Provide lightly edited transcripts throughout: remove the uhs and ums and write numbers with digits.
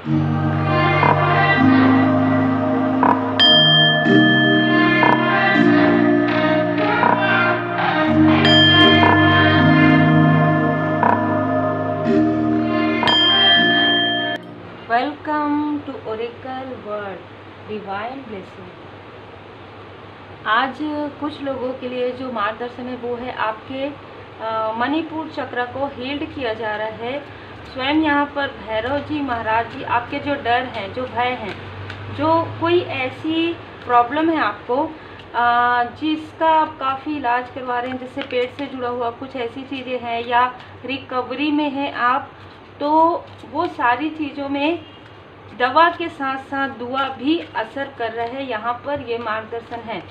Welcome to Oracle Word Divine Blessing. आज कुछ लोगों के लिए जो मार्गदर्शन है वो है आपके मणिपुर चक्र को हील्ड किया जा रहा है। स्वयं यहाँ पर भैरव जी महाराज जी आपके जो डर हैं, जो भय हैं, जो कोई ऐसी प्रॉब्लम है आपको जिसका आप काफ़ी इलाज करवा रहे हैं, जैसे पेट से जुड़ा हुआ कुछ ऐसी चीज़ें हैं या रिकवरी में हैं आप, तो वो सारी चीज़ों में दवा के साथ साथ दुआ भी असर कर रहा है। यहाँ पर ये मार्गदर्शन है।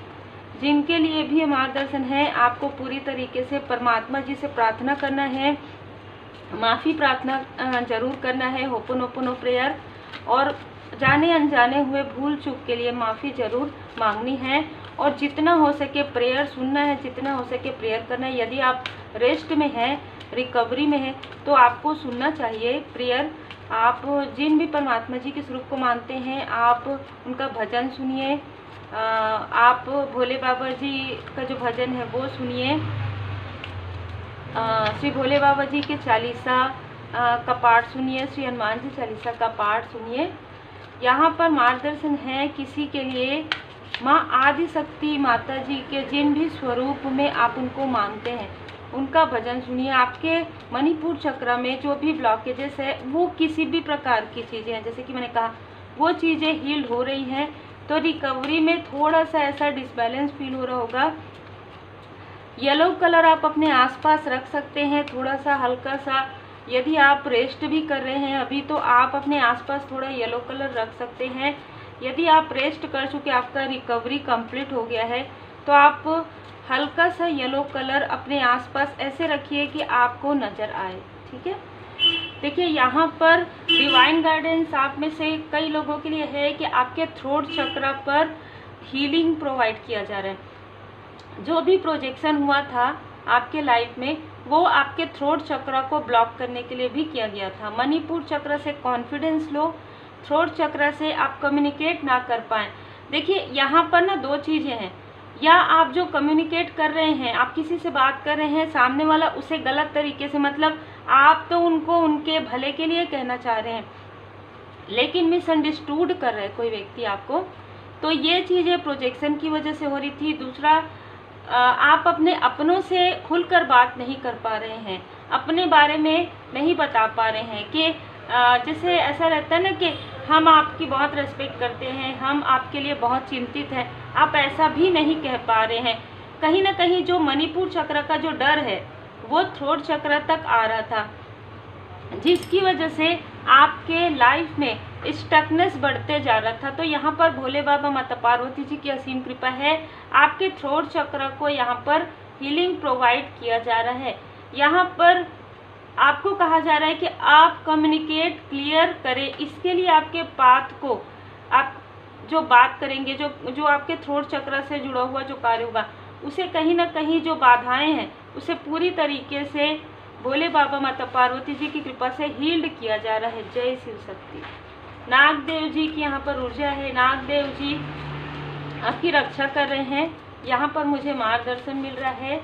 जिनके लिए भी ये मार्गदर्शन है, आपको पूरी तरीके से परमात्मा जी से प्रार्थना करना है, माफ़ी प्रार्थना जरूर करना है, होपोनोपोनो प्रेयर, और जाने अनजाने हुए भूल चूक के लिए माफ़ी जरूर मांगनी है, और जितना हो सके प्रेयर सुनना है, जितना हो सके प्रेयर करना है। यदि आप रेस्ट में हैं, रिकवरी में है, तो आपको सुनना चाहिए प्रेयर। आप जिन भी परमात्मा जी के स्वरूप को मानते हैं, आप उनका भजन सुनिए, आप भोले बाबा जी का जो भजन है वो सुनिए, श्री भोले बाबा जी के चालीसा का पाठ सुनिए, श्री हनुमान जी चालीसा का पाठ सुनिए। यहाँ पर मार्गदर्शन है किसी के लिए, माँ आदि शक्ति माता जी के जिन भी स्वरूप में आप उनको मानते हैं उनका भजन सुनिए। आपके मणिपुर चक्र में जो भी ब्लॉकेजेस है, वो किसी भी प्रकार की चीज़ें हैं, जैसे कि मैंने कहा, वो चीज़ें हील्ड हो रही हैं, तो रिकवरी में थोड़ा सा ऐसा डिसबैलेंस फील हो रहा होगा। येलो कलर आप अपने आसपास रख सकते हैं, थोड़ा सा हल्का सा। यदि आप रेस्ट भी कर रहे हैं अभी, तो आप अपने आसपास थोड़ा येलो कलर रख सकते हैं। यदि आप रेस्ट कर चुके, आपका रिकवरी कंप्लीट हो गया है, तो आप हल्का सा येलो कलर अपने आसपास ऐसे रखिए कि आपको नज़र आए। ठीक है, देखिए यहाँ पर डिवाइन गाइडेंस आप में से कई लोगों के लिए है कि आपके थ्रोट चक्र पर हीलिंग प्रोवाइड किया जा रहा है। जो भी प्रोजेक्शन हुआ था आपके लाइफ में, वो आपके थ्रोट चक्र को ब्लॉक करने के लिए भी किया गया था। मणिपुर चक्र से कॉन्फिडेंस लो, थ्रोट चक्र से आप कम्युनिकेट ना कर पाएँ। देखिए यहाँ पर ना दो चीज़ें हैं, या आप जो कम्युनिकेट कर रहे हैं, आप किसी से बात कर रहे हैं, सामने वाला उसे गलत तरीके से, मतलब आप तो उनको उनके भले के लिए कहना चाह रहे हैं, लेकिन मिसअंडरस्टूड कर रहे हैं कोई व्यक्ति आपको, तो ये चीज़ें प्रोजेक्शन की वजह से हो रही थी। दूसरा, आप अपने अपनों से खुलकर बात नहीं कर पा रहे हैं, अपने बारे में नहीं बता पा रहे हैं कि जैसे ऐसा रहता है ना कि हम आपकी बहुत रेस्पेक्ट करते हैं, हम आपके लिए बहुत चिंतित हैं, आप ऐसा भी नहीं कह पा रहे हैं। कहीं ना कहीं जो मणिपुर चक्र का जो डर है वो थ्रोट चक्र तक आ रहा था, जिसकी वजह से आपके लाइफ में स्टकनेस बढ़ते जा रहा था। तो यहाँ पर भोले बाबा माता पार्वती जी की असीम कृपा है, आपके थ्रोट चक्र को यहाँ पर हीलिंग प्रोवाइड किया जा रहा है। यहाँ पर आपको कहा जा रहा है कि आप कम्युनिकेट क्लियर करें। इसके लिए आपके पाथ को, आप जो बात करेंगे, जो आपके थ्रोट चक्र से जुड़ा हुआ जो कार्य होगा, उसे कहीं ना कहीं जो बाधाएं हैं उसे पूरी तरीके से भोले बाबा माता पार्वती जी की कृपा से हील्ड किया जा रहा है। जय शिव शक्ति। नागदेव जी की यहाँ पर ऊर्जा है, नागदेव जी आपकी रक्षा कर रहे हैं। यहाँ पर मुझे मार्गदर्शन मिल रहा है।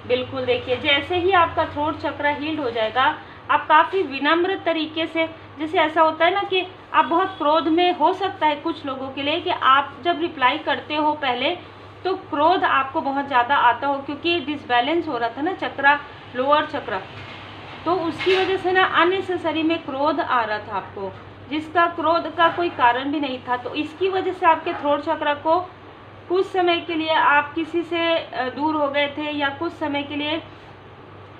बिल्कुल, देखिए जैसे ही आपका थ्रोट चक्र हील्ड हो जाएगा, आप काफ़ी विनम्र तरीके से, जैसे ऐसा होता है ना कि आप बहुत क्रोध में, हो सकता है कुछ लोगों के लिए कि आप जब रिप्लाई करते हो पहले, तो क्रोध आपको बहुत ज़्यादा आता हो, क्योंकि डिसबैलेंस हो रहा था ना चक्र, लोअर चक्र, तो उसकी वजह से ना अननेसेसरी में क्रोध आ रहा था आपको, जिसका क्रोध का कोई कारण भी नहीं था। तो इसकी वजह से आपके थ्रोट चक्र को कुछ समय के लिए आप किसी से दूर हो गए थे, या कुछ समय के लिए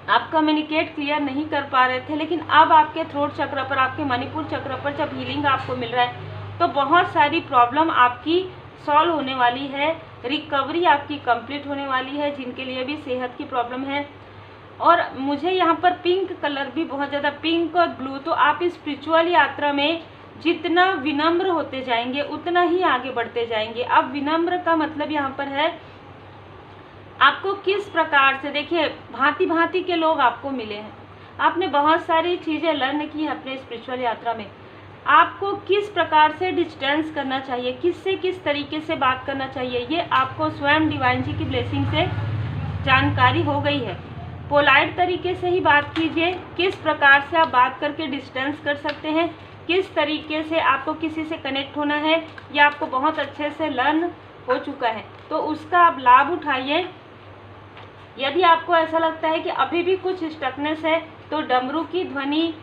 आप कम्युनिकेट क्लियर नहीं कर पा रहे थे। लेकिन अब आपके थ्रोट चक्र पर, आपके मणिपुर चक्र पर जब हीलिंग आपको मिल रहा है, तो बहुत सारी प्रॉब्लम आपकी सॉल्व होने वाली है, रिकवरी आपकी कंप्लीट होने वाली है, जिनके लिए भी सेहत की प्रॉब्लम है। और मुझे यहाँ पर पिंक कलर भी बहुत ज़्यादा, पिंक और ब्लू, तो आप इस स्पिरिचुअल यात्रा में जितना विनम्र होते जाएंगे उतना ही आगे बढ़ते जाएंगे। अब विनम्र का मतलब यहाँ पर है आपको किस प्रकार से, देखिए भांति भांति के लोग आपको मिले हैं, आपने बहुत सारी चीज़ें लर्न की है अपने स्पिरिचुअल यात्रा में। आपको किस प्रकार से डिस्टेंस करना चाहिए, किससे किस तरीके से बात करना चाहिए, ये आपको स्वयं डिवाइन जी की ब्लेसिंग से जानकारी हो गई है। पोलाइट तरीके से ही बात कीजिए, किस प्रकार से आप बात करके डिस्टेंस कर सकते हैं, किस तरीके से आपको किसी से कनेक्ट होना है, ये आपको बहुत अच्छे से लर्न हो चुका है, तो उसका आप लाभ उठाइए। यदि आपको ऐसा लगता है कि अभी भी कुछ स्टकनेस है, तो डमरू की ध्वनि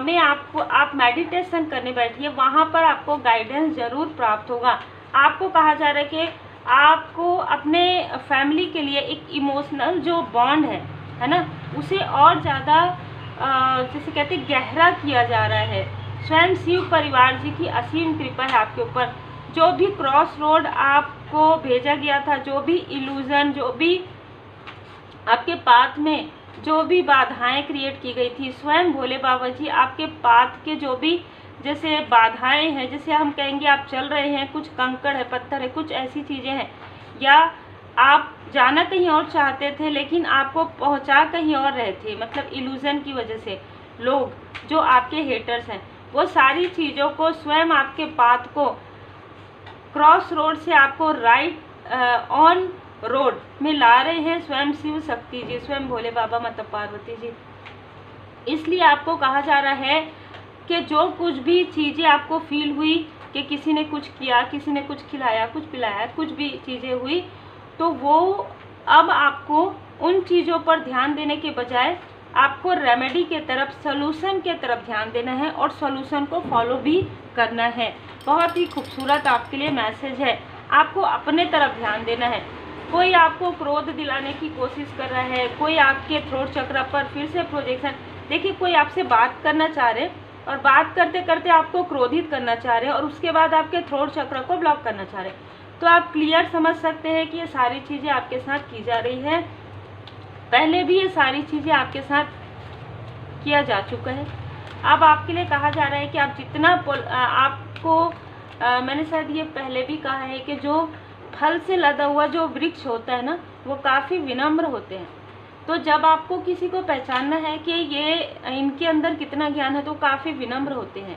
में आप मेडिटेशन करने बैठिए, वहाँ पर आपको गाइडेंस ज़रूर प्राप्त होगा। आपको कहा जा रहा है कि आपको अपने फैमिली के लिए एक इमोशनल जो बॉन्ड है ना, उसे और ज़्यादा जैसे कहते गहरा किया जा रहा है। स्वयं शिव परिवार जी की असीम कृपा है आपके ऊपर। जो भी क्रॉस रोड आपको भेजा गया था, जो भी इल्यूजन, जो भी आपके पाथ में जो भी बाधाएं क्रिएट की गई थी, स्वयं भोले बाबा जी आपके पाथ के जो भी जैसे बाधाएं हैं, जैसे हम कहेंगे आप चल रहे हैं, कुछ कंकड़ है, पत्थर है, कुछ ऐसी चीज़ें हैं, या आप जाना कहीं और चाहते थे लेकिन आपको पहुंचा कहीं और रहे थे, मतलब इल्यूजन की वजह से लोग जो आपके हेटर्स हैं, वो सारी चीज़ों को स्वयं आपके पाथ को क्रॉस रोड से आपको राइट ऑन रोड में ला रहे हैं स्वयं शिव शक्ति जी, स्वयं भोले बाबा, माता पार्वती जी। इसलिए आपको कहा जा रहा है कि जो कुछ भी चीज़ें आपको फील हुई कि किसी ने कुछ किया, किसी ने कुछ खिलाया, कुछ पिलाया, कुछ भी चीज़ें हुई, तो वो अब आपको उन चीज़ों पर ध्यान देने के बजाय आपको रेमेडी के तरफ, सॉल्यूशन के तरफ ध्यान देना है और सॉल्यूशन को फॉलो भी करना है। बहुत ही खूबसूरत आपके लिए मैसेज है। आपको अपने तरफ ध्यान देना है। कोई आपको क्रोध दिलाने की कोशिश कर रहा है, कोई आपके थ्रोट चक्र पर फिर से प्रोजेक्शन, देखिए कोई आपसे बात करना चाह रहे और बात करते करते आपको क्रोधित करना चाह रहे और उसके बाद आपके थ्रोट चक्र को ब्लॉक करना चाह रहे, तो आप क्लियर समझ सकते हैं कि ये सारी चीज़ें आपके साथ की जा रही है। पहले भी ये सारी चीज़ें आपके साथ किया जा चुका है। अब आपके लिए कहा जा रहा है कि आप जितना आपको मैंने शायद ये पहले भी कहा है कि जो फल से लदा हुआ जो वृक्ष होता है ना, वो काफ़ी विनम्र होते हैं। तो जब आपको किसी को पहचानना है कि ये इनके अंदर कितना ज्ञान है, तो काफ़ी विनम्र होते हैं।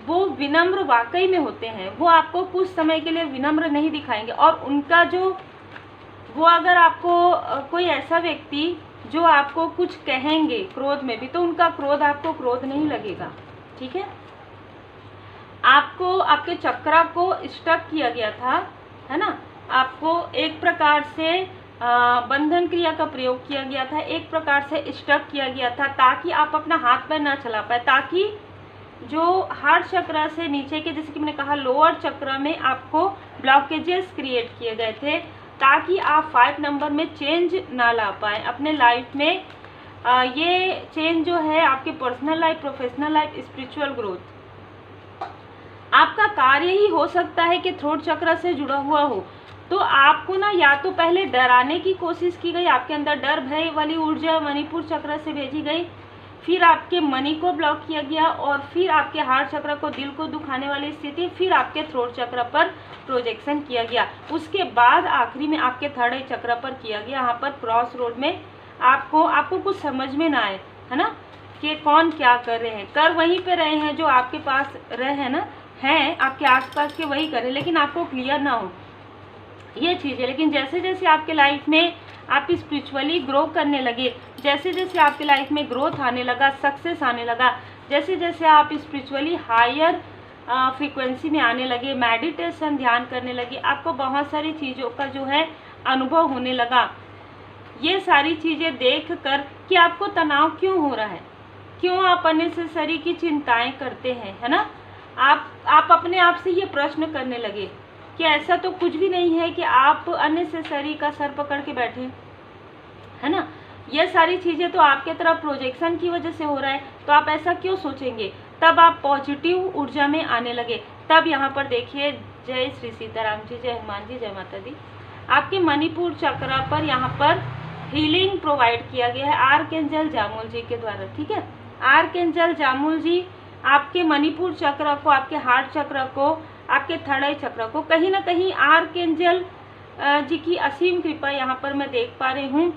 वो विनम्र वाकई में होते हैं। वो आपको कुछ समय के लिए विनम्र नहीं दिखाएंगे, और उनका जो वो अगर आपको कोई ऐसा व्यक्ति जो आपको कुछ कहेंगे क्रोध में भी, तो उनका क्रोध आपको क्रोध नहीं लगेगा, ठीक है। आपको आपके चक्रा को स्टक किया गया था, है ना, आपको एक प्रकार से बंधन क्रिया का प्रयोग किया गया था, एक प्रकार से स्टक किया गया था, ताकि आप अपना हाथ पैर ना चला पाए, ताकि जो हार्ट चक्र से नीचे के, जैसे कि मैंने कहा लोअर चक्र में आपको ब्लॉकेजेस क्रिएट किए गए थे, ताकि आप 5 नंबर में चेंज ना ला पाए अपने लाइफ में। ये चेंज जो है आपके personal life, professional life, spiritual growth, आपका कार्य ही हो सकता है कि थ्रोट चक्र से जुड़ा हुआ हो। तो आपको ना या तो पहले डराने की कोशिश की गई, आपके अंदर डर भय वाली ऊर्जा मणिपुर चक्र से भेजी गई, फिर आपके मनी को ब्लॉक किया गया, और फिर आपके हार्ट चक्र को, दिल को दुखाने वाली स्थिति, फिर आपके थ्रोट चक्र पर प्रोजेक्शन किया गया। उसके बाद आखिरी में आपके थर्ड आई चक्र पर किया गया। यहाँ पर क्रॉस रोड में आपको कुछ समझ में ना आए, है ना, कि कौन क्या कर रहे हैं, कर वहीं पे रहे हैं जो आपके पास रहे हैं ना, हैं आपके आसपास के वही करें, लेकिन आपको क्लियर ना हो ये चीज़ है। लेकिन जैसे जैसे आपके लाइफ में आप स्पिरिचुअली ग्रो करने लगे, जैसे जैसे आपके लाइफ में ग्रोथ आने लगा, सक्सेस आने लगा, जैसे जैसे आप स्पिरिचुअली हायर फ्रीक्वेंसी में आने लगे, मेडिटेशन ध्यान करने लगे, आपको बहुत सारी चीज़ों का जो है अनुभव होने लगा। ये सारी चीज़ें देख कर कि आपको तनाव क्यों हो रहा है, क्यों आप अननेसेसरी की चिंताएं करते हैं, है ना, आप अपने आप से ये प्रश्न करने लगे कि ऐसा तो कुछ भी नहीं है कि आप अननेसेसरी का सर पकड़ के बैठे, है ना। ये सारी चीज़ें तो आपके तरफ प्रोजेक्शन की वजह से हो रहा है, तो आप ऐसा क्यों सोचेंगे। तब आप पॉजिटिव ऊर्जा में आने लगे। तब यहाँ पर देखिए, जय श्री सीताराम जी, जय हनुमान जी, जय माता दी। आपके मणिपुर चक्र पर यहाँ पर हीलिंग प्रोवाइड किया गया है आर्कएंजल जामुल जी के द्वारा, ठीक है। आर्कएंजल जामुल जी आपके मणिपुर चक्र को, आपके हार्ट चक्र को, आपके थर्ड आई चक्र को कहीं ना कहीं आर्कएंजल जी की असीम कृपा यहाँ पर मैं देख पा रही हूँ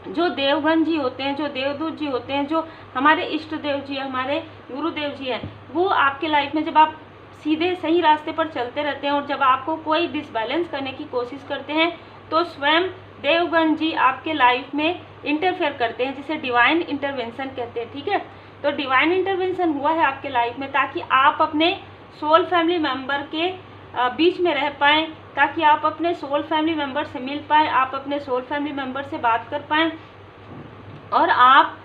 जो देवगण जी होते हैं, जो देवदूत जी होते हैं, जो हमारे इष्ट देव जी, हमारे गुरुदेव जी हैं, वो आपके लाइफ में जब आप सीधे सही रास्ते पर चलते रहते हैं और जब आपको कोई डिसबैलेंस करने की कोशिश करते हैं तो स्वयं देवगण जी आपके लाइफ में इंटरफेयर करते हैं, जिसे डिवाइन इंटरवेंशन कहते हैं। ठीक है, तो डिवाइन इंटरवेंशन हुआ है आपके लाइफ में ताकि आप अपने सोल फैमिली मेंबर के बीच में रह पाएँ, ताकि आप अपने सोल फैमिली मेंबर से मिल पाएँ, आप अपने सोल फैमिली मेंबर से बात कर पाएँ, और आप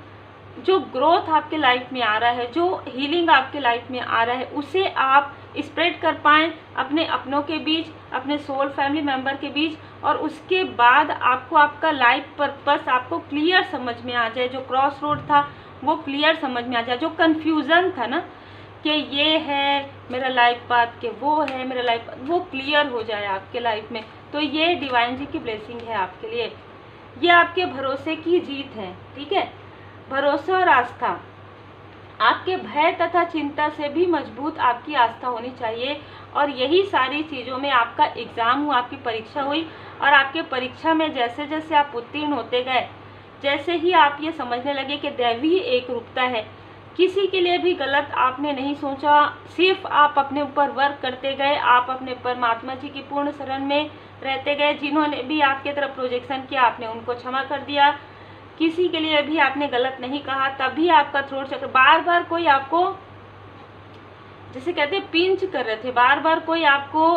जो ग्रोथ आपके लाइफ में आ रहा है, जो हीलिंग आपके लाइफ में आ रहा है, उसे आप स्प्रेड कर पाएँ अपने अपनों के बीच, अपने सोल फैमिली मेंबर के बीच, और उसके बाद आपको आपका लाइफ पर्पस आपको क्लियर समझ में आ जाए। जो क्रॉस रोड था वो क्लियर समझ में आ जाए, जो कन्फ्यूज़न था ना कि ये है मेरा लाइफ पाथ के वो है मेरा लाइफ, वो क्लियर हो जाए आपके लाइफ में। तो ये डिवाइन जी की ब्लेसिंग है आपके लिए, ये आपके भरोसे की जीत है। ठीक है, भरोसा और आस्था, आपके भय तथा चिंता से भी मजबूत आपकी आस्था होनी चाहिए। और यही सारी चीज़ों में आपका एग्ज़ाम हुआ, आपकी परीक्षा हुई, और आपके परीक्षा में जैसे जैसे आप उत्तीर्ण होते गए, जैसे ही आप ये समझने लगे कि दैवीय एक रूपता है, किसी के लिए भी गलत आपने नहीं सोचा, सिर्फ आप अपने ऊपर वर्क करते गए, आप अपने परमात्मा जी की पूर्ण शरण में रहते गए। जिन्होंने भी आपके तरफ प्रोजेक्शन किया आपने उनको क्षमा कर दिया, किसी के लिए भी आपने गलत नहीं कहा। तभी आपका थ्रोट चक्र, बार बार कोई आपको जैसे कहते हैं पिंच कर रहे थे, बार बार कोई आपको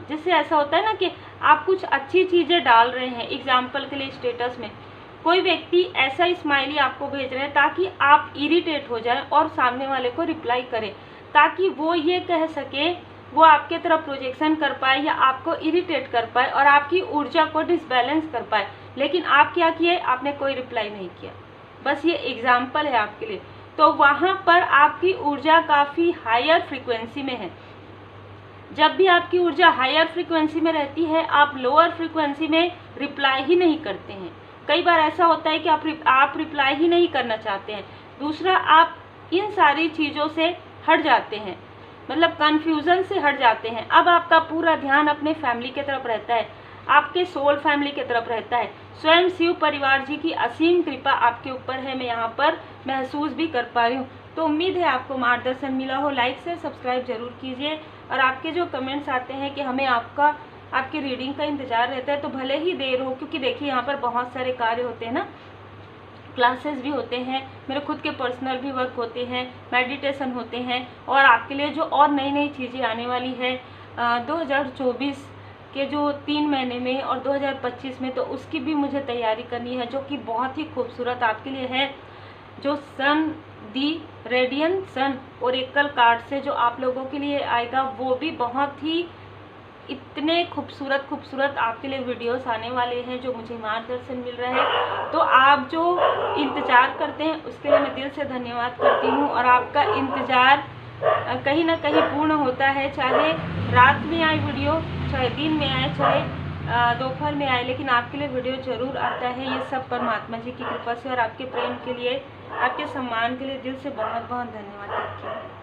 जैसे ऐसा होता है ना कि आप कुछ अच्छी चीज़ें डाल रहे हैं, एग्जाम्पल के लिए स्टेटस में कोई व्यक्ति ऐसा स्माइली आपको भेज रहे हैं ताकि आप इरिटेट हो जाए और सामने वाले को रिप्लाई करें, ताकि वो ये कह सके, वो आपके तरफ प्रोजेक्शन कर पाए या आपको इरिटेट कर पाए और आपकी ऊर्जा को डिसबैलेंस कर पाए। लेकिन आप क्या किए, आपने कोई रिप्लाई नहीं किया। बस ये एग्जाम्पल है आपके लिए। तो वहाँ पर आपकी ऊर्जा काफ़ी हायर फ्रीक्वेंसी में है। जब भी आपकी ऊर्जा हायर फ्रीक्वेंसी में रहती है, आप लोअर फ्रीक्वेंसी में रिप्लाई ही नहीं करते हैं। कई बार ऐसा होता है कि आप रिप्लाई ही नहीं करना चाहते हैं। दूसरा, आप इन सारी चीज़ों से हट जाते हैं, मतलब कन्फ्यूज़न से हट जाते हैं। अब आपका पूरा ध्यान अपने फैमिली की तरफ रहता है, आपके सोल फैमिली की तरफ रहता है। स्वयं शिव परिवार जी की असीम कृपा आपके ऊपर है, मैं यहाँ पर महसूस भी कर पा रही हूँ। तो उम्मीद है आपको मार्गदर्शन मिला हो। लाइक से सब्सक्राइब जरूर कीजिए, और आपके जो कमेंट्स आते हैं कि हमें आपकी रीडिंग का इंतज़ार रहता है, तो भले ही देर हो, क्योंकि देखिए यहाँ पर बहुत सारे कार्य होते हैं ना, क्लासेस भी होते हैं, मेरे खुद के पर्सनल भी वर्क होते हैं, मेडिटेशन होते हैं, और आपके लिए जो और नई नई चीज़ें आने वाली है 2024 के जो 3 महीने में और 2025 में, तो उसकी भी मुझे तैयारी करनी है, जो कि बहुत ही खूबसूरत आपके लिए है। जो सन दी रेडियंट सन ओरेकल कार्ड से जो आप लोगों के लिए आएगा, वो भी बहुत ही इतने खूबसूरत आपके लिए वीडियोस आने वाले हैं, जो मुझे मार्गदर्शन मिल रहा है। तो आप जो इंतज़ार करते हैं उसके लिए मैं दिल से धन्यवाद करती हूँ, और आपका इंतज़ार कहीं ना कहीं पूर्ण होता है, चाहे रात में आए वीडियो, चाहे दिन में आए, चाहे दोपहर में आए, लेकिन आपके लिए वीडियो ज़रूर आता है। ये सब परमात्मा जी की कृपा से, और आपके प्रेम के लिए, आपके सम्मान के लिए दिल से बहुत बहुत धन्यवाद।